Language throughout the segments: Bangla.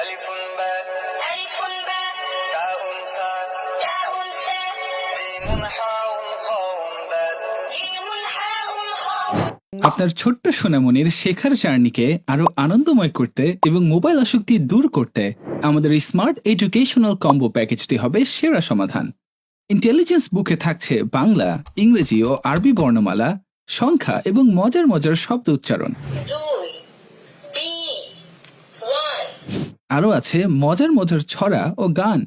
ألف باء ألف باء تاء ثاء تاء ثاء جيم حاء خاء دال جيم حاء خاء। আপনার ছোট্ট সোনামণির শেখার জার্নিকে আরো আনন্দময় করতে এবং মোবাইল আসক্তি দূর করতে আমাদের এই স্মার্ট এডুকেশনাল কম্বো প্যাকেজটি হবে সেরা সমাধান। ইন্টেলিজেন্স বুকে থাকছে বাংলা, ইংরেজি ও আরবি বর্ণমালা, সংখ্যা এবং মজার মজার শব্দ উচ্চারণ। 2 B 1 আরও আছে মজার মজার ছড়া ও গান।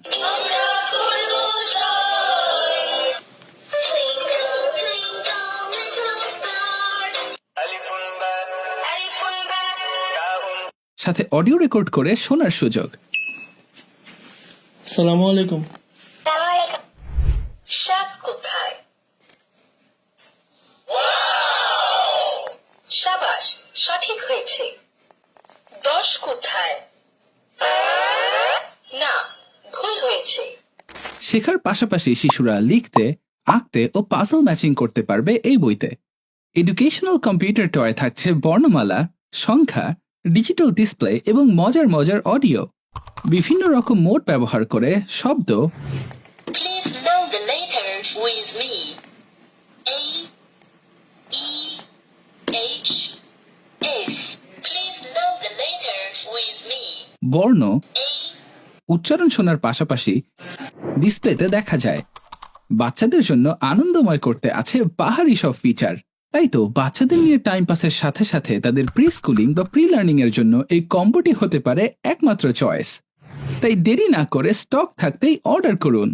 সাথে অডিও রেকর্ড করে শোনার সুযোগ। আসসালামু আলাইকুম। সাত কোথায়? শাবাশ, সঠিক হয়েছে। 10 কোথায়? না, ভুল হয়েছে। শেখার পাশাপাশি শিশুরা লিখতে, আঁকতে ও পাজল ম্যাচিং করতে পারবে এই বইতে। এডুকেশনাল কম্পিউটার টয় থাকছে বর্ণমালা, সংখ্যা, ডিজিটাল ডিসপ্লে এবং মজার মজার অডিও। বিভিন্ন রকম মোড ব্যবহার করে শব্দ, Please know the letters with me. A E H S. Please know the letters with me. বর্ণ, A উচ্চারণ শোনার পাশাপাশি ডিসপ্লেতে দেখা যায়। বাচ্চাদের জন্য আনন্দময় করতে আছে বাহারি সব ফিচার। তাই তো বাচ্চাদের নিয়ে টাইম পাসের সাথে সাথে তাদের প্রি স্কুলিং বা প্রি লার্নিং এর জন্য এই কম্বোটি হতে পারে একমাত্র চয়েস। তাই দেরি না করে স্টক থাকতেই অর্ডার করুন।